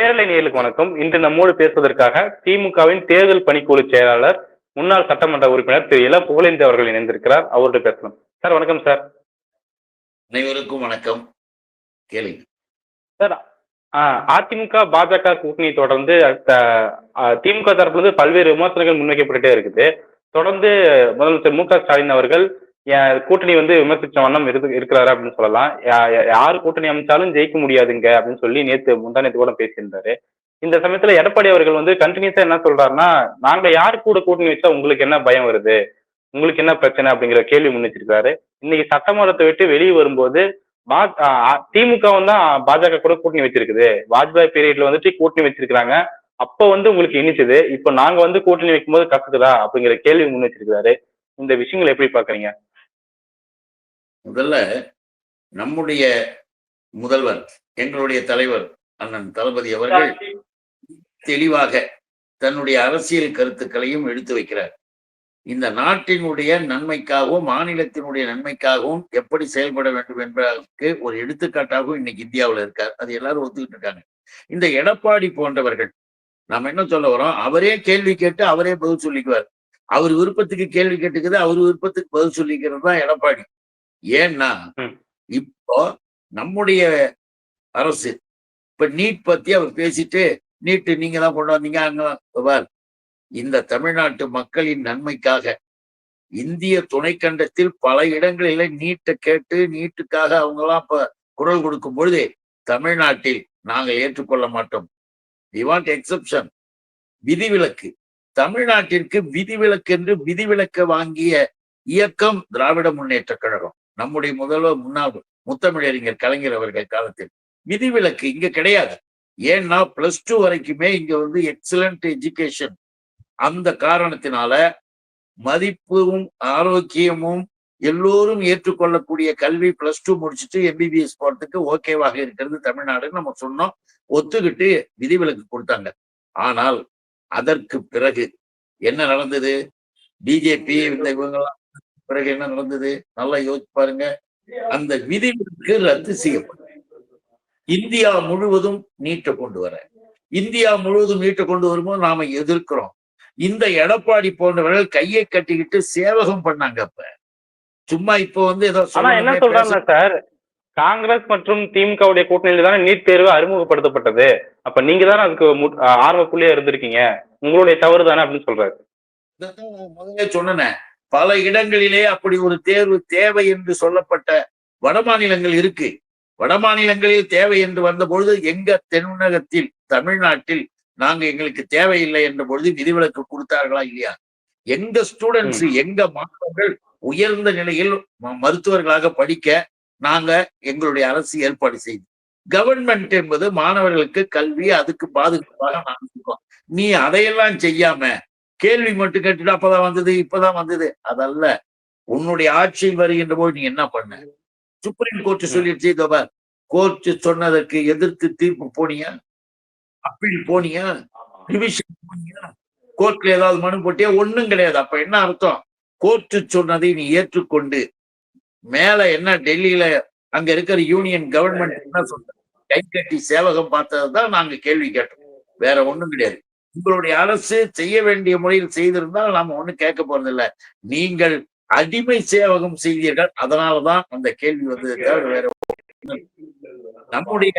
நேரலை நேயர்களுக்கு வணக்கம். இன்று நம்மோடு பேசுவதற்காக திமுகவின் தேர்தல் பணிக்குழு செயலாளர், முன்னாள் சட்டமன்ற உறுப்பினர் திரு இள புகழேந்தி அவர்கள் இணைந்திருக்கிறார். அவரோடு பேசலாம். சார் வணக்கம் சார். அனைவருக்கும் வணக்கம். கேளுங்க சார். அதிமுக பாஜக கூட்டணி தொடர்ந்து திமுக தரப்புல பல்வேறு விமர்சனங்கள் முன்வைக்கப்பட்டுட்டே இருக்குது. தொடர்ந்து முதலமைச்சர் மு க ஸ்டாலின் அவர்கள் கூட்டணி விமர்சிச்ச வண்ணம் இருக்கிறாரு அப்படின்னு சொல்லலாம். யாரு கூட்டணி அமைச்சாலும் ஜெயிக்க முடியாதுங்க அப்படின்னு சொல்லி முந்தா நேத்து கூட பேசியிருந்தாரு. இந்த சமயத்துல எடப்பாடி அவர்கள் கண்டினியூஸா என்ன சொல்றாருன்னா, நாங்க யாரு கூட கூட்டணி வச்சா உங்களுக்கு என்ன பயம் வருது, உங்களுக்கு என்ன பிரச்சனை அப்படிங்கிற கேள்வி முன்னிச்சிருக்காரு. இன்னைக்கு சட்டமன்றத்தை விட்டு வெளியே வரும்போது திமுக தான் பாஜக கூட கூட்டணி வச்சிருக்குது. வாஜ்பாய் பீரியட்ல கூட்டணி வச்சிருக்காங்க. அப்ப உங்களுக்கு இனிச்சது, இப்ப நாங்க கூட்டணி வைக்கும்போது கத்துக்குதா அப்படிங்கிற கேள்வி முன் வச்சிருக்காரு. இந்த விஷயங்களை எப்படி பாக்குறீங்க? முதல்ல நம்முடைய முதல்வர், எங்களுடைய தலைவர் அண்ணன் தளபதி அவர்கள் தெளிவாக தன்னுடைய அரசியல் கருத்துக்களையும் எடுத்து வைக்கிறார். இந்த நாட்டினுடைய நன்மைக்காகவும் மாநிலத்தினுடைய நன்மைக்காகவும் எப்படி செயல்பட வேண்டும் என்பதற்கு ஒரு எடுத்துக்காட்டாகவும் இன்னைக்கு இந்தியாவில் இருக்கார். அது எல்லாரும் ஒத்துக்கிட்டு இருக்காங்க. இந்த எடப்பாடி போன்றவர்கள், நாம என்ன சொல்ல வரோம், அவரே கேள்வி கேட்டு அவரே பதில் சொல்லிக்குவார். அவர் விருப்பத்துக்கு கேள்வி கேட்டுக்குது, அவர் விருப்பத்துக்கு பதில் சொல்லிக்கிறது தான் எடப்பாடி. ஏன்னா இப்போ நம்முடைய அரசு இப்ப நீட் பத்தி அவர் பேசிட்டு, நீட்டு நீங்க தான் கொண்டு வந்தீங்க அங்க, இந்த தமிழ்நாட்டு மக்களின் நன்மைக்காக இந்திய துணைக்கண்டத்தில் பல இடங்களில நீட்டை கேட்டு நீட்டுக்காக அவங்க எல்லாம் இப்ப குரல் கொடுக்கும் பொழுது தமிழ்நாட்டில் நாங்கள் ஏற்றுக்கொள்ள மாட்டோம். வி வாண்ட் எக்ஸெப்ஷன், விதிவிலக்கு. தமிழ்நாட்டிற்கு விதிவிலக்கு என்று விதிவிலக்கு வாங்கிய இயக்கம் திராவிட முன்னேற்ற கழகம். நம்முடைய முதல்வர் முன்னாள் முத்தமிழறிஞர் கலைஞர் அவர்கள் காலத்தில் விதிவிலக்கு இங்க கிடையாது. ஏன்னா +2 வரைக்குமே இங்க எக்ஸலண்ட் எஜுகேஷன். அந்த காரணத்தினால மதிப்பும் ஆரோக்கியமும் எல்லோரும் ஏற்றுக்கொள்ளக்கூடிய கல்வி +2 முடிச்சுட்டு MBBS போறதுக்கு ஓகேவாக இருக்கிறது தமிழ்நாடுன்னு நம்ம சொன்னோம். ஒத்துக்கிட்டு விதிவிலக்கு கொடுத்தாங்க. ஆனால் அதற்கு பிறகு என்ன நடந்தது? பிஜேபி இவங்கெல்லாம் பிறகு என்ன நடந்தது நல்லா யோசிச்சு பாருங்க. அந்த விதிவிலக்கு ரத்து செய்யப்பட்டது. இந்தியா முழுவதும் நீட்டை கொண்டு வர, இந்தியா முழுவதும் நீட்டை கொண்டு வரும்போது நாம எதிர்க்கிறோம். இந்த எடப்பாடி போன்றவர்கள் கையை கட்டிக்கிட்டு சேவகம் பண்ணாங்க. அப்ப சும்மா இப்போ ஏதோ என்ன சொல்றாங்க சார், காங்கிரஸ் மற்றும் திமுகவுடைய கூட்டணியில தானே நீட் தேர்வு அறிமுகப்படுத்தப்பட்டது. அப்ப நீங்க தானே அதுக்கு ஆர்வ புள்ளியா இருந்திருக்கீங்க, உங்களுடைய தவறு தானே அப்படின்னு சொல்றாரு. முதல்ல சொன்னேன், பல இடங்களிலே அப்படி ஒரு தேர்வு தேவை என்று சொல்லப்பட்ட வட மாநிலங்கள் இருக்கு. வட மாநிலங்களில் தேவை என்று வந்த பொழுது எங்க தென்னகத்தில் தமிழ்நாட்டில் நாங்க எங்களுக்கு தேவையில்லை என்ற பொழுது விதிவிலக்கு கொடுத்தார்களா இல்லையா? எங்க ஸ்டூடெண்ட்ஸ், எங்க மாணவர்கள் உயர்ந்த நிலையில் மருத்துவர்களாக படிக்க நாங்க எங்களுடைய அரசு ஏற்பாடு செய்து, கவர்மெண்ட் என்பது மாணவர்களுக்கு கல்வி, அதுக்கு பாதுகாப்பாக நாங்க இருக்கோம். நீ அதையெல்லாம் செய்யாம கேள்வி மட்டும் கேட்டுட்டு அப்பதான் வந்தது இப்பதான் வந்தது அதல்ல. உன்னுடைய ஆட்சியில் வருகின்ற போது நீ என்ன பண்ண? சுப்ரீம் கோர்ட் சொல்லிடுச்சு, கோர்ட் சொன்னதற்கு எதிர்த்து தீர்ப்பு போனியா? அப்பீல் போனியா? டிவிஷன் போனியா? கோர்ட்ல ஏதாவது மனு போட்டியா? ஒண்ணும் கிடையாது. அப்ப என்ன அர்த்தம்? கோர்ட் சொன்னதை நீ ஏற்றுக்கொண்டு மேல என்ன டெல்லியில அங்க இருக்கிற யூனியன் கவர்மெண்ட் என்ன சொல்ற, கை கட்டி சேவகம் பார்த்ததுதான் நாங்க கேள்வி கேட்டோம். வேற ஒண்ணும் கிடையாது. உங்களுடைய அரசு செய்ய வேண்டிய முறையில் செய்திருந்தால் நாம ஒண்ணும் கேட்க போறதில்லை. நீங்கள் அடிமை சேவகம் செய்தீர்கள், அதனாலதான் அந்த கேள்வி வந்தது தவிர வேற. நம்முடைய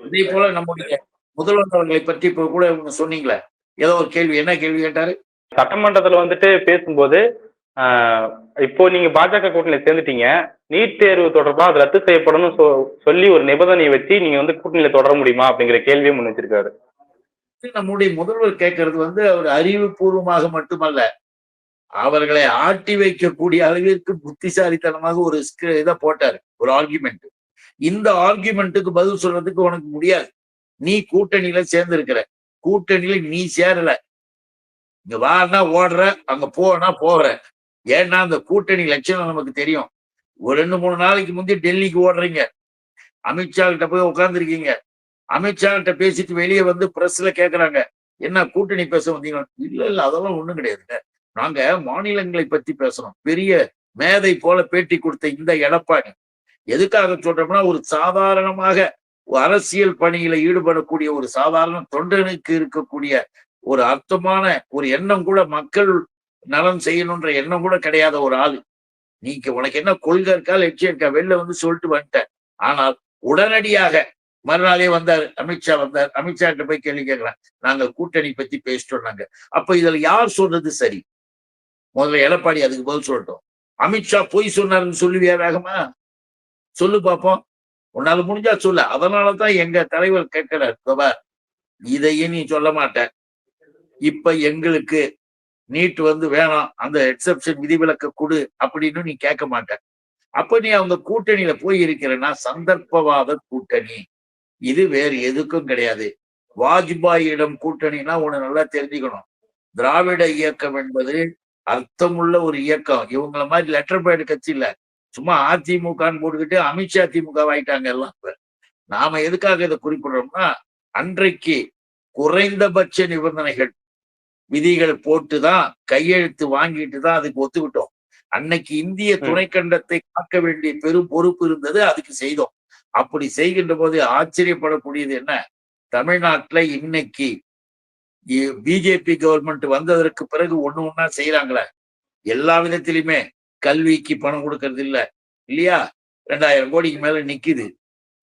இதே போல நம்முடைய முதல்வர் அவர்களை பற்றி இப்ப கூட சொன்னீங்களே, ஏதோ ஒரு கேள்வி, என்ன கேள்வி கேட்டாரு? சட்டமன்றத்துல பேசும்போது இப்போ நீங்க பாஜக கூட்டணியில சேர்ந்துட்டீங்க, நீட் தேர்வு தொடர்பா அது ரத்து செய்யப்படணும் சொல்லி ஒரு நிபந்தனையை வச்சு நீங்க கூட்டணியில தொடர முடியுமா அப்படிங்கிற கேள்வியை முன் வச்சிருக்காரு. நம்முடைய முதல்வர் கேட்கறது அவர் அறிவுபூர்வமாக மட்டுமல்ல, அவர்களை ஆட்டி வைக்கக்கூடிய அளவிற்கு புத்திசாலித்தனமாக ஒரு இதை போட்டாரு, ஒரு ஆர்குமெண்ட். இந்த ஆர்குமெண்ட்டுக்கு பதில் சொல்றதுக்கு உனக்கு முடியாது. நீ கூட்டணியில சேர்ந்திருக்கிற, கூட்டணியில நீ சேரல, இங்க வானா ஓடுற, அங்க போனா போற. ஏன்னா அந்த கூட்டணி லட்சணம் நமக்கு தெரியும். ஒரு 2-3 நாளைக்கு முந்தைய டெல்லிக்கு ஓடுறீங்க, அமித்ஷா கிட்ட போய் உட்கார்ந்துருக்கீங்க. அமித்ஷா கிட்ட பேசிட்டு வெளியே பிரஸ்ல கேட்கறாங்க, என்ன கூட்டணி பேச வந்தீங்க? இல்ல அதெல்லாம் ஒண்ணும் கிடையாதுங்க, நாங்க மாநிலங்களை பத்தி பேசுறோம். பெரிய மேதை போல பேட்டி கொடுத்த இந்த எடப்பாடி எதுக்காக சொல்றோம்னா, ஒரு சாதாரணமாக அரசியல் பணியில ஈடுபடக்கூடிய ஒரு சாதாரண தொண்டனுக்கு இருக்கக்கூடிய ஒரு அர்த்தமான ஒரு எண்ணம் கூட, மக்கள் நலம் செய்யணுன்ற எண்ணம் கூட கிடையாத ஒரு ஆளு. நீங்க உனக்கு என்ன கொள்கை இருக்கா, லட்சியம் இருக்கா, வெளில வந்து சொல்லிட்டு வந்துட்டேன். ஆனால் உடனடியாக மறுநாளே வந்தாரு, அமித்ஷா வந்தார். அமித்ஷா கிட்ட போய் கேள்வி கேட்கிறேன், நாங்க கூட்டணி பத்தி பேசிட்டோம் நாங்க. அப்ப இதுல யார் சொல்றது சரி? முதல்ல எடப்பாடி அதுக்கு பதில் சொல்லட்டும். அமித்ஷா பொய் சொன்னாருன்னு சொல்லுவியா வேகமா? சொல்லு பாப்போம். உன்னால முடிஞ்சா சொல்லு. அதனாலதான் எங்க தலைவர் கேட்கிறார், இதையும் நீ சொல்ல மாட்ட, இப்ப எங்களுக்கு நீட் வந்து வேணாம், அந்த எக்ஸப்ஷன் விதிவிலக்கு கொடு அப்படின்னு நீ கேட்க மாட்ட. அப்ப நீ அவங்க கூட்டணியில போய் இருக்கிறன்னா சந்தர்ப்பவாத கூட்டணி. இது வேறு எதுக்கும் கிடையாது. வாஜ்பாயிடம் கூட்டணினா உன்னை நல்லா தெரிஞ்சுக்கணும். திராவிட இயக்கம் என்பது அர்த்தமுள்ள ஒரு இயக்கம். இவங்கள மாதிரி லெட்டர் பேட் கட்சி இல்ல. சும்மா அதிமுகன்னு போட்டுக்கிட்டு அமித்ஷா திமுக ஆயிட்டாங்க எல்லாம். இப்ப நாம எதுக்காக இதை குறிப்பிடுறோம்னா, அன்றைக்கு குறைந்தபட்ச நிபந்தனைகள் விதிகள் போட்டுதான், கையெழுத்து வாங்கிட்டு தான் அதுக்கு ஒத்துக்கிட்டோம். அன்னைக்கு இந்திய துணைக்கண்டத்தை காக்க வேண்டிய பெரும் பொறுப்பு இருந்தது, அதுக்கு செய்தோம். அப்படி செய்கின்ற போது ஆச்சரியப்படக்கூடியது என்ன, தமிழ்நாட்டுல இன்னைக்கு பிஜேபி கவர்மெண்ட் வந்ததற்கு பிறகு ஒண்ணு ஒண்ணா செய்யறாங்களே, எல்லா விதத்திலுமே கல்விக்கு பணம் கொடுக்கறது இல்ல இல்லையா, 2000 கோடிக்கு மேல நிக்குது.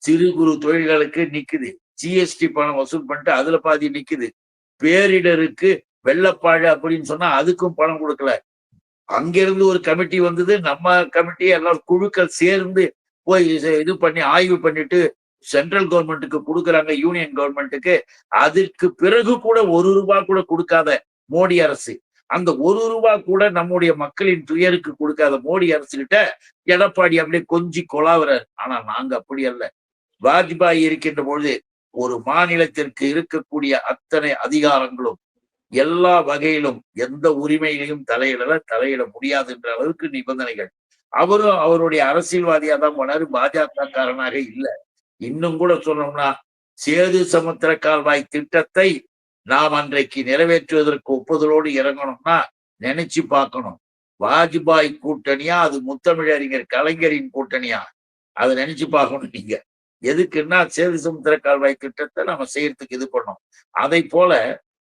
சிறு குறு தொழில்களுக்கு நிக்குது. ஜிஎஸ்டி பணம் வசூல் பண்ணிட்டு அதுல பாதி நிக்குது. பேரிடருக்கு வெள்ளப்பாடு அப்படின்னு சொன்னா அதுக்கும் பணம் கொடுக்கல. அங்கிருந்து ஒரு கமிட்டி வந்தது, நம்ம கமிட்டி எல்லாரும் குழுக்கள் சேர்ந்து போய் இது பண்ணி ஆய்வு பண்ணிட்டு சென்ட்ரல் கவர்மெண்ட்டுக்கு கொடுக்குறாங்க, யூனியன் கவர்மெண்ட்டுக்கு. அதற்கு பிறகு கூட ₹1 கூட கொடுக்காத மோடி அரசு, அந்த ₹1 கூட நம்முடைய மக்களின் துயருக்கு கொடுக்காத மோடி அரசு கிட்ட எடப்பாடி அப்படியே கொஞ்சி கொலாவுறாரு. ஆனா நாங்க அப்படி அல்ல. வாஜ்பாய் இருக்கின்ற பொழுது ஒரு மாநிலத்திற்கு இருக்கக்கூடிய அத்தனை அதிகாரங்களும் எல்லா வகையிலும் எந்த உரிமையிலையும் தலையிட முடியாது என்ற அளவுக்கு நிபந்தனைகள். அவரும் அவருடைய அரசியல்வாதியா தான் போனாரு, பாஜக காரனாக இல்ல. இன்னும் கூட சொன்னோம்னா, சேது சமுத்திர கால்வாய் திட்டத்தை நாம் அன்றைக்கு நிறைவேற்றுவதற்கு ஒப்புதலோடு இறங்கணும்னா நினைச்சு பார்க்கணும். வாஜ்பாய் கூட்டணியா, அது முத்தமிழறிஞர் கலைஞரின் கூட்டணியா, அதை நினைச்சு பார்க்கணும் நீங்க. எதுக்குன்னா சேது சமுத்திர கால்வாய் திட்டத்தை நம்ம செய்யறதுக்கு இது பண்ணோம். அதை போல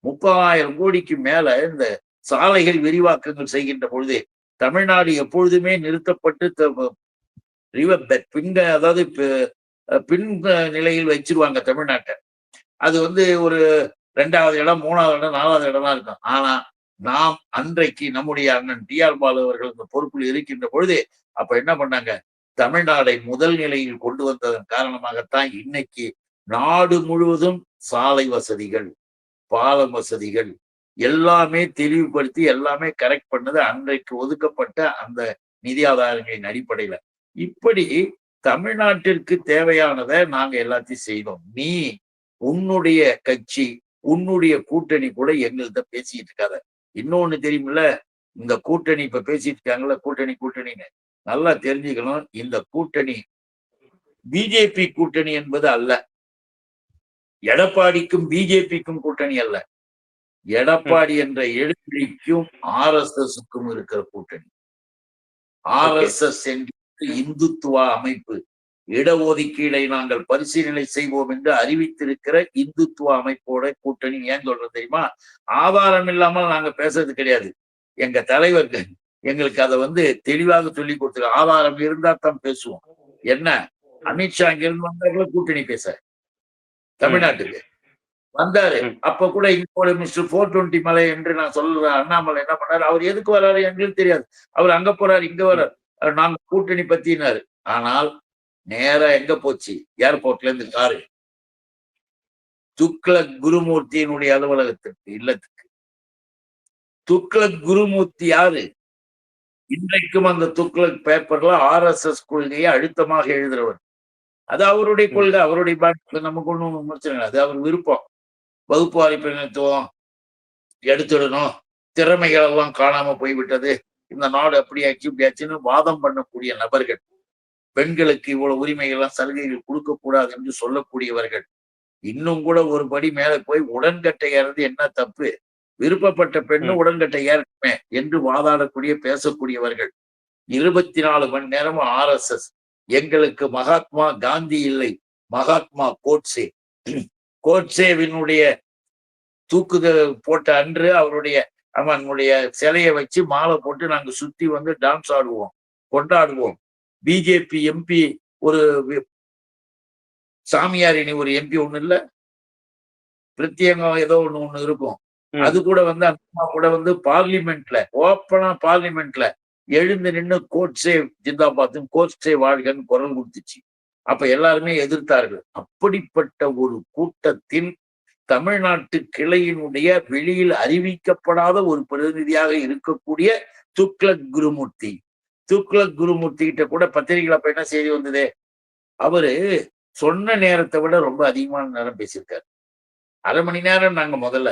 30,000 கோடிக்கு மேல இந்த சாலைகள் விரிவாக்கங்கள் செய்கின்ற பொழுது தமிழ்நாடு எப்பொழுதுமே நிறுத்தப்பட்டு அதாவது பின் நிலையில் வச்சிருவாங்க தமிழ்நாட்டை. அது வந்து ஒரு 2வது இடம், 3வது இடம், 4வது இடமா இருக்கும். ஆனா நாம் அன்றைக்கு நம்முடைய அண்ணன் டி.ஆர். பாலு அவர்கள் இந்த பொறுப்பில் இருக்கின்ற பொழுது அப்ப என்ன பண்ணாங்க, தமிழ்நாடை முதல் நிலையில் கொண்டு வந்ததன் காரணமாகத்தான் இன்னைக்கு நாடு முழுவதும் சாலை வசதிகள், பாலம் வசதிகள் எல்லாமே தெளிவுபடுத்தி எல்லாமே கரெக்ட் பண்ணது அன்றைக்கு ஒதுக்கப்பட்ட அந்த நிதி ஆதாரங்களின் அடிப்படையில. இப்படி தமிழ்நாட்டிற்கு தேவையானதை நாங்க எல்லாத்தையும் செய்தோம். நீ உன்னுடைய கட்சி, உன்னுடைய கூட்டணி கூட எங்கள்கிட்ட பேசிட்டு இருக்காத. இன்னொன்னு தெரியுமில்ல, இந்த கூட்டணி இப்ப பேசிட்டு இருக்காங்கல்ல, கூட்டணின்னு நல்லா தெரிஞ்சுக்கணும். இந்த கூட்டணி பிஜேபி கூட்டணி என்பது அல்ல. எடப்பாடிக்கும் பிஜேபிக்கும் கூட்டணி அல்ல. எடப்பாடி என்ற எழுப்பிக்கும் RSSக்கும் இருக்கிற கூட்டணி. RSS என்கிற இந்துத்துவா அமைப்பு, இடஒதுக்கீடை நாங்கள் பரிசீலனை செய்வோம் என்று அறிவித்திருக்கிற இந்துத்துவ அமைப்போட கூட்டணி. ஏன் சொல்றது தெரியுமா? ஆதாரம் இல்லாமல் நாங்க பேசுறது கிடையாது. எங்க தலைவர்கள் எங்களுக்கு அதை வந்து தெளிவாக சொல்லி கொடுத்துரு. ஆதாரம் இருந்தா தான் பேசுவோம். என்ன, அமித்ஷா இங்கிருந்து வந்தா கூட கூட்டணி பேச தமிழ்நாட்டுக்கு வந்தாரு. அப்ப கூட இங்க மிஸ்டர் 420 மலை என்று நான் சொல்றேன். அண்ணாமலை என்ன பண்ணாரு, அவர் எதுக்கு வர்றாரு எங்களுக்கு தெரியாது. அவர் அங்க போறாரு, இங்க வர்றாரு, நாங்க கூட்டணி பத்தினாரு. ஆனால் நேரா எங்க போச்சு, ஏர்போர்ட்ல இருந்து காரு துக்ளக் குருமூர்த்தியினுடைய அலுவலகத்திற்கு, இல்லத்துக்கு. துக்ளக் குருமூர்த்தி யாரு? இன்றைக்கும் அந்த துக்ளக் பேப்பர்ல RSS கொள்கையை அழுத்தமாக எழுதுறவர். அது அவருடைய கொள்கை, அவருடைய பாட்டு, நமக்கு ஒண்ணும் விமர்சனம். அது அவர் விருப்பம். வகுப்பு வாரி பிரதிநிதித்துவம் எடுத்துடணும், திறமைகள் எல்லாம் காணாம போய்விட்டது, இந்த நாடு அப்படியாச்சு இப்படியாச்சுன்னு வாதம் பண்ணக்கூடிய நபர்கள், பெண்களுக்கு இவ்வளவு உரிமைகள்லாம் சலுகைகள் கொடுக்க கூடாது என்று சொல்லக்கூடியவர்கள், இன்னும் கூட ஒரு படி மேல போய் உடன்கட்டை ஏறது என்ன தப்பு, விருப்பப்பட்ட பெண்ணு உடன்கட்டை ஏறணுமே என்று வாதாடக்கூடிய பேசக்கூடியவர்கள். 24 மணி நேரமும் RSS எங்களுக்கு மகாத்மா காந்தி இல்லை, மகாத்மா கோட்சே. கோட்சேவினுடைய போட்ட அன்று அவனுடைய சிலையை வச்சு மாலை போட்டு நாங்க சுத்தி வந்து டான்ஸ் ஆடுவோம், கொண்டாடுவோம். பிஜேபி எம்பி ஒரு சாமியாரினி ஒரு எம்பி ஒண்ணு இல்ல, பிரத்யேகம் ஏதோ ஒண்ணு இருக்கும். அது கூட வந்து அந்த அம்மா கூட வந்து பார்லிமெண்ட்ல ஓப்பனா பார்லிமெண்ட்ல எழுந்து நின்று கோட்சே ஜிந்தாபாத், கோட்சே வாழ்கன்னு குரல் கொடுத்துச்சு. அப்ப எல்லாருமே எதிர்த்தார்கள். அப்படிப்பட்ட ஒரு கூட்டத்தில் தமிழ்நாட்டு கிளையினுடைய வெளியில் அறிவிக்கப்படாத ஒரு பிரதிநிதியாக இருக்கக்கூடிய துக்ளக் குருமூர்த்தி கிட்ட கூட பத்திரிகைகள் அப்ப என்ன செய்தி வந்தது, அவரு சொன்ன நேரத்தை விட ரொம்ப அதிகமான நேரம் பேசியிருக்காரு. அரை மணி நேரம் நாங்க முதல்ல,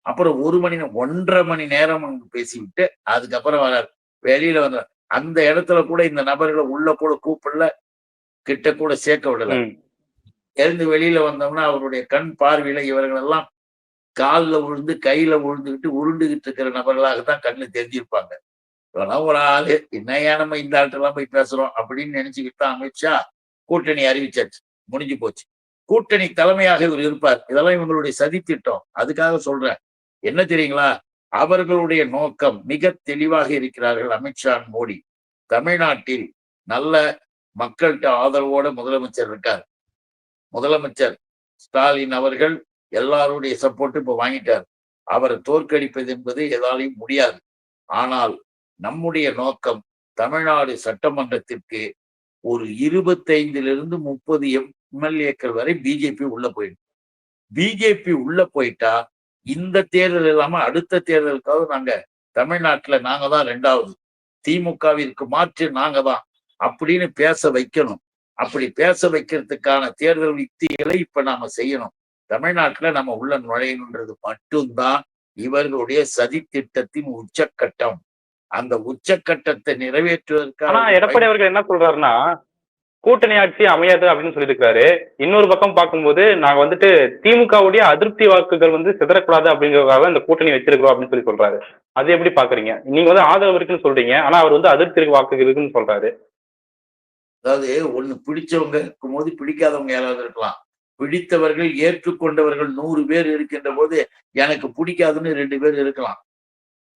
அப்புறம் 1.5 மணி நேரம் பேசிவிட்டு அதுக்கப்புறம் வராரு. வெளியில வந்த அந்த இடத்துல கூட இந்த நபர்களை உள்ள கூட கூப்பிடல, கிட்ட கூட சேர்க்க விடல. எழுந்து வெளியில வந்தோம்னா அவருடைய கண் பார்வையில இவர்கள் எல்லாம் காலில் விழுந்து கையில விழுந்துகிட்டு உருண்டுகிட்டு இருக்கிற நபர்களாகத்தான் கண்ணு தெரிஞ்சிருப்பாங்க. இதெல்லாம் ஒரு ஆளு என்னையா நம்ம இந்த ஆள்கிட்ட போய் பேசுறோம் அப்படின்னு நினைச்சுக்கிட்டு தான் அமித்ஷா கூட்டணி அறிவிச்சாச்சு, முடிஞ்சு போச்சு. கூட்டணி தலைமையாக இவர் இருப்பார். இதெல்லாம் இவங்களுடைய சதி திட்டம். அதுக்காக சொல்றேன், என்ன தெரியுங்களா, அவர்களுடைய நோக்கம் மிக தெளிவாக இருக்கிறார்கள். அமித்ஷா மோடி தமிழ்நாட்டில் நல்ல மக்கள்கிட்ட ஆதரவோட முதலமைச்சர் இருக்கார். முதலமைச்சர் ஸ்டாலின் அவர்கள் எல்லாருடைய சப்போர்ட் இப்ப வாங்கிட்டார். அவரை தோற்கடிப்பது என்பது எதாலையும் முடியாது. ஆனால் நம்முடைய நோக்கம் தமிழ்நாடு சட்டமன்றத்திற்கு ஒரு 25 to 30 எம்எல்ஏக்கள் வரை பிஜேபி உள்ள போயிடும். பிஜேபி உள்ள போயிட்டா இந்த தேர்தல் இல்லாம அடுத்த தேர்தலுக்காக நாங்க தமிழ்நாட்டுல நாங்க தான் 2வது, திமுகவிற்கு மாற்று நாங்க தான் அப்படின்னு பேச வைக்கணும். அப்படி பேச வைக்கிறதுக்கான தேர்தல் யுக்திகளை இப்ப நாம செய்யணும். தமிழ்நாட்டுல நம்ம உள்ள நுழையணுன்றது மட்டும்தான் இவர்களுடைய சதி திட்டத்தின் உச்சக்கட்டம். அந்த உச்சக்கட்டத்தை நிறைவேற்றுவதற்காக எடப்பாடி அவர்கள் என்ன சொல்றாருன்னா, கூட்டணி ஆட்சி அமையாது அப்படின்னு சொல்லியிருக்காரு. இன்னொரு பக்கம் பார்க்கும்போது நாங்க வந்துட்டு திமுகவுடைய அதிருப்தி வாக்குகள் வந்து சிதறக்கூடாது அப்படிங்கிறதுக்காக இந்த கூட்டணி வச்சிருக்கிறோம் அப்படின்னு சொல்லி சொல்றாரு. அது எப்படி பாக்குறீங்க? நீங்க வந்து ஆதரவு இருக்குன்னு சொல்றீங்க, ஆனா அவர் வந்து அதிருப்தி வாக்குகள் இருக்குன்னு சொல்றாரு. அதாவது ஒண்ணு பிடிச்சவங்க இருக்கும் போது பிடிக்காதவங்க யாராவது இருக்கலாம். பிடித்தவர்கள் ஏற்றுக்கொண்டவர்கள் 100 பேர் இருக்கின்ற போது எனக்கு பிடிக்காதுன்னு 2 பேர் இருக்கலாம்.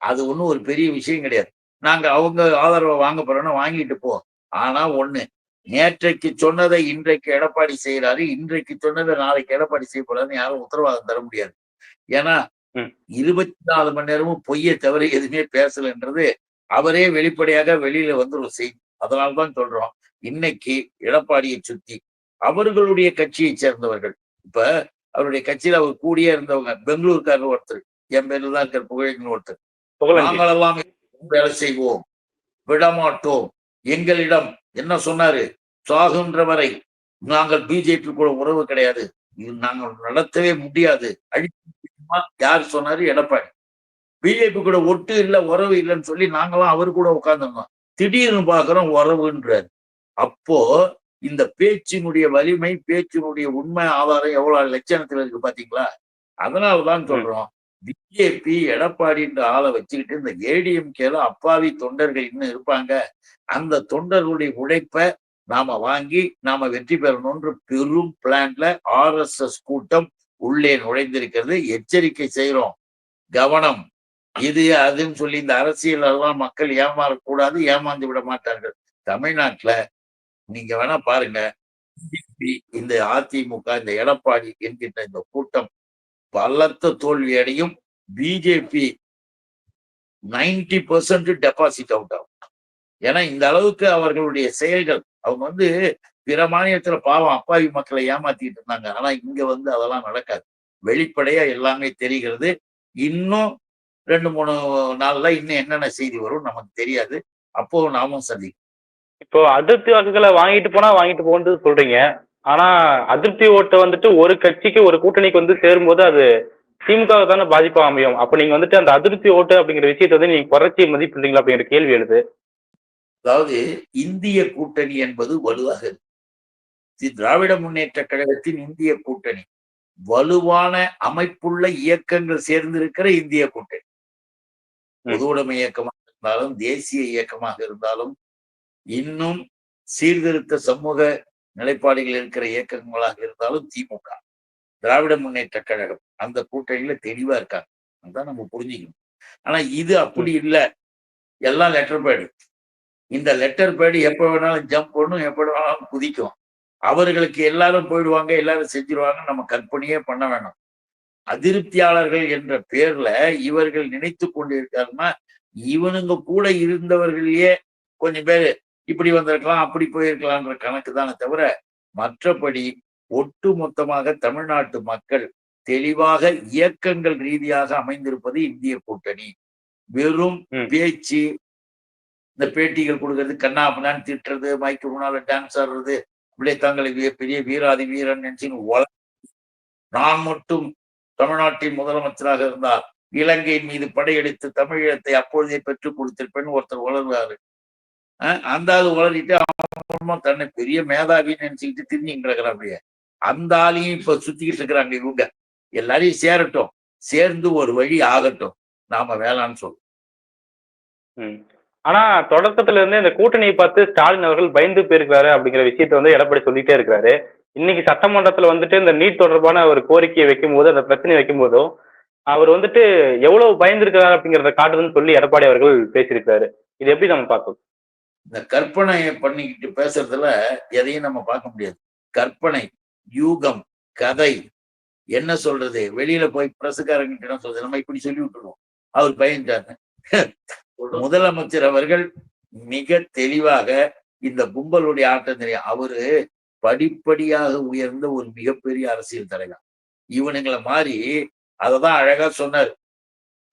அது ஒண்ணும் ஒரு பெரிய விஷயம் கிடையாது. நாங்க அவங்க ஆதரவை வாங்க போறோம்னா வாங்கிட்டு போ. ஆனா ஒண்ணு, நேற்றைக்கு சொன்னதை இன்றைக்கு எடப்பாடி செய்யறாரு, இன்றைக்கு சொன்னதை நாளைக்கு எடப்பாடி செய்ய போறாருன்னு யாரும் உத்தரவாதம் தர முடியாது. ஏன்னா 24 மணி நேரமும் பொய்யை தவிர எதுவுமே பேசலன்றது அவரே வெளிப்படையாக வெளியில வந்து ஒரு செய்தி. அதனால்தான் சொல்றோம், இன்னைக்கு எடப்பாடியை சுத்தி அவர்களுடைய கட்சியை சேர்ந்தவர்கள், இப்ப அவருடைய கட்சியில அவர் கூடியே இருந்தவங்க பெங்களூருக்காரர் ஒருத்தர், என் பேர்ல தான் இருக்கிற புகழேந்திரன் ஒருத்தர், நாங்களெல்லாம் வேலை செய்வோம், விடமாட்டோம், எங்களிடம் என்ன சொன்னாரு, சாகுன்ற வரை நாங்கள் பிஜேபி கூட உறவு கிடையாது, நாங்கள் நடத்தவே முடியாது, அழிமா யார் சொன்னாரு, எடப்பாடி. பிஜேபி கூட ஒட்டு இல்லை உறவு இல்லைன்னு சொல்லி நாங்களாம் அவரு கூட உட்கார்ந்துருந்தோம். திடீர்னு பாக்குறோம் உறவுன்றாரு. அப்போ இந்த பேச்சினுடைய வலிமை, பேச்சினுடைய உண்மை ஆதாரம் எவ்வளவு லட்சணத்துல இருக்கு பாத்தீங்களா? அதனாலதான் சொல்றோம், பிஜேபி எடப்பாடின்ற ஆளை வச்சுக்கிட்டு இந்த ஏடிஎம்கேல அப்பாவி தொண்டர்கள் இன்னும் இருப்பாங்க. அந்த தொண்டர்களுடைய உழைப்பை நாம வாங்கி நாம வெற்றி பெறணும்ன்ற பெரும் பிளான்ல RSS கூட்டம் உள்ளே நுழைந்திருக்கிறது. எச்சரிக்கை செய்யறோம், கவனம். இது அதுன்னு சொல்லி இந்த அரசியல் எல்லாம் மக்கள் ஏமாறக்கூடாது, ஏமாந்து விட மாட்டார்கள். தமிழ்நாட்டுல நீங்க வேணா பாருங்க, இந்த அதிமுக, இந்த எடப்பாடி என்கின்ற இந்த கூட்டம் பலத்த தோல்வி அடையும். பிஜேபி 90% டெபாசிட் அவுட் ஆகும். ஏன்னா இந்த அளவுக்கு அவர்களுடைய செயல்கள், அவங்க வந்து பிற மாநிலத்துல பாவம் அப்பாவி மக்களை ஏமாத்திட்டு இருந்தாங்க. ஆனா இங்க வந்து அதெல்லாம் நடக்காது. வெளிப்படையா எல்லாமே தெரிகிறது. இன்னும் 2-3 நாள்ல இன்னும் என்னென்ன செய்தி வரும் நமக்கு தெரியாது. அப்போ நாமும் சந்திக்கும். இப்போ அதிருப்தி வாக்குகளை வாங்கிட்டு போனா வாங்கிட்டு போன்னு சொல்றீங்க. ஆனா அதிருப்தி ஓட்டை வந்துட்டு ஒரு கட்சிக்கு ஒரு கூட்டணிக்கு வந்து சேரும்போது அது திமுக தானே பாதிப்பா அமையும். அப்ப நீங்க வந்துட்டு அந்த அதிருப்தி ஓட்டு அப்படிங்கிற விஷயத்தை வந்து நீங்க குறைச்சி மதிப்பிடுறீங்களா அப்படிங்கிற கேள்வி எழுது. அதாவது இந்திய கூட்டணி என்பது வலுவாக இருக்கு. திராவிட முன்னேற்ற கழகத்தின் இந்திய கூட்டணி வலுவான அமைப்புள்ள இயக்கங்கள் சேர்ந்திருக்கிற இந்திய கூட்டணி. பொது உடைமை இயக்கமாக இருந்தாலும் தேசிய இயக்கமாக இருந்தாலும் இன்னும் சீர்திருத்த சமூக நிலைப்பாடுகள் இருக்கிற இயக்கங்களாக இருந்தாலும் திமுக, திராவிட முன்னேற்ற கழகம் அந்த கூட்டணியில தெளிவா இருக்காங்க. அதான் நம்ம புரிஞ்சுக்கணும். ஆனா இது அப்படி இல்ல. எல்லாம் லெட்டர் பேடு. இந்த லெட்டர் பேடு எப்ப வேணாலும் ஜம்ப் பண்ணும், எப்ப வேணாலும் குதிக்கும். அவர்களுக்கு எல்லாரும் போயிடுவாங்க, எல்லாரும் செஞ்சிருவாங்க. நம்ம கற்பனையே பண்ண வேணாம். அதிருப்தியாளர்கள் என்ற பேர்ல இவர்கள் நினைத்து கொண்டிருக்காருன்னா, இவனுங்க கூட இருந்தவர்களையே கொஞ்சம் பேரு இப்படி வந்திருக்கலாம், அப்படி போயிருக்கலாம்ன்ற கணக்கு தானே தவிர, மற்றபடி ஒட்டு மொத்தமாக தமிழ்நாட்டு மக்கள் தெளிவாக இயக்கங்கள் ரீதியாக அமைந்திருப்பது இந்திய கூட்டணி. வெறும் பேச்சு, இந்த பேட்டிகள் கொடுக்கறது, கண்ணா பின்னான்னு திட்டுறது, மைக்கு முன்னால டான்ஸ் ஆடுறது, இப்படியே தங்களை பெரிய வீராதி வீரன் நினைச்சுன்னு நான் மட்டும் தமிழ்நாட்டின் முதலமைச்சராக இருந்தால் இலங்கையின் மீது படையெடுத்து தமிழீழத்தை அப்பொழுதே பெற்றுக் கொடுத்திருப்பேன்னு ஒருத்தர் உளர்றாரு. அந்த ஆளு உளறிட்டு அவன் தன்னை பெரிய மேதாவின்னு நினைச்சுக்கிட்டு திரிஞ்சுக்கிட்டு இருக்கிறாங்க. அந்த ஆளையும் இப்ப சுத்திக்கிட்டு இருக்கிறாங்க இவங்க. எல்லாரையும் சேரட்டும், சேர்ந்து ஒரு வழி ஆகட்டும், நாம வேளான்னு சொல்லுவோம். ஆனா தொடக்கத்துல இருந்தே இந்த கூட்டணியை பார்த்து ஸ்டாலின் அவர்கள் பயந்து போயிருக்கிறாரு அப்படிங்கிற விஷயத்த வந்து எடப்பாடி சொல்லிட்டே இருக்கிறாரு. இன்னைக்கு சட்டமன்றத்துல வந்துட்டு இந்த நீட் தொடர்பான ஒரு கோரிக்கையை வைக்கும் போது, அந்த பிரச்சனையை வைக்கும் போதும் அவர் வந்துட்டு எவ்வளவு பயந்துருக்கிறார் அப்படிங்கிறத காட்டுதுன்னு சொல்லி எடப்பாடி அவர்கள் பேசியிருக்காரு. இது எப்படி நம்ம பார்க்கணும்? இந்த கற்பனையை பண்ணிக்கிட்டு பேசுறதுல எதையும் நம்ம பார்க்க முடியாது. கற்பனை, யூகம், கதை, என்ன சொல்றது, வெளியில போய் பிரசுக்காரங்கிட்ட சொல்றது, நம்ம இப்படி சொல்லி விட்டுருவோம் அவர் பயந்துட்டாரு. முதலமைச்சர் அவர்கள் மிக தெளிவாக இந்த கும்பலுடைய ஆட்டம் தெரியும். அவரு படிப்படியாக உயர்ந்த ஒரு மிகப்பெரிய அரசியல் தலைவர். இவனுங்களை மாதிரி அததான் அழகா சொன்னார்.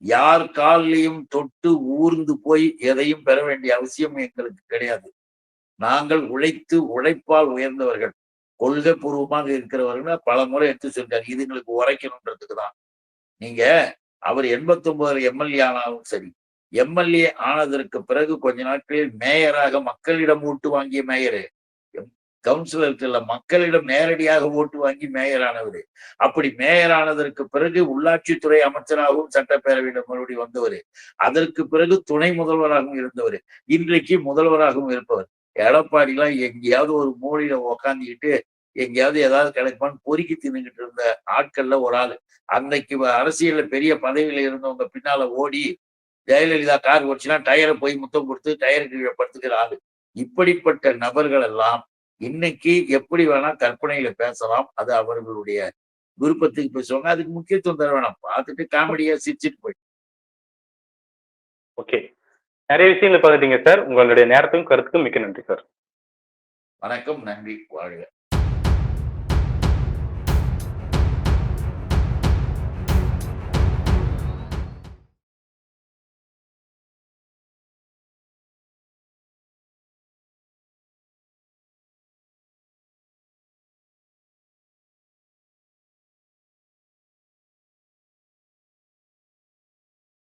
யார் காலிலையும் தொட்டு ஊர்ந்து போய் எதையும் பெற வேண்டிய அவசியம் எங்களுக்கு கிடையாது. நாங்கள் உழைத்து உழைப்பால் உயர்ந்தவர்கள், கொள்கை பூர்வமாக இருக்கிறவர்கள் பல முறை எடுத்து சொல்றாரு. இதுங்களுக்கு உரைக்கணுன்றதுக்கு தான். நீங்க அவர் 89 எம்எல்ஏ ஆனாலும் சரி, எம்எல்ஏ ஆனதற்கு பிறகு கொஞ்ச நாட்களில் மேயராக மக்களிடம் ஓட்டு வாங்கிய மேயரு, கவுன்சிலருக்கு இல்ல, மக்களிடம் நேரடியாக ஓட்டு வாங்கி மேயர் ஆனவர். அப்படி மேயர் ஆனதற்கு பிறகு உள்ளாட்சித்துறை அமைச்சராகவும் சட்டப்பேரவையிடம் மறுபடியும் வந்தவர். அதற்கு பிறகு துணை முதல்வராகவும் இருந்தவர். இன்றைக்கு முதல்வராகவும் இருப்பவர். எடப்பாடி எல்லாம் எங்கேயாவது ஒரு மூலையில உக்காந்துக்கிட்டு எங்கேயாவது ஏதாவது கிடைக்குமான்னு பொறுக்கி தின்னுகிட்டு இருந்த ஆட்கள்ல ஒரு ஆளு. அன்னைக்கு அரசியல்ல பெரிய பதவியில இருந்தவங்க பின்னால ஓடி ஜெயலலிதா கார் ஓடிச்சுன்னா டயரை போய் முத்தம் கொடுத்து டயருக்கு படுத்துக்கிற ஆளு. இப்படிப்பட்ட நபர்கள் எல்லாம் இன்னைக்கு எப்படி வேணா கற்பனையில பேசலாம். அது அவர்களுடைய விருப்பத்துக்கு பேசுவாங்க. அதுக்கு முக்கியத்துவம் தர வேணாம். பார்த்துட்டு காமெடியா சிரிச்சுட்டு போயிட்டு. ஓகே, நிறைய விஷயங்கள் பார்த்துட்டீங்க சார். உங்களுடைய நேரத்துக்கும் கருத்துக்கும் மிக்க நன்றி சார். வணக்கம், நன்றி, வாழ்க.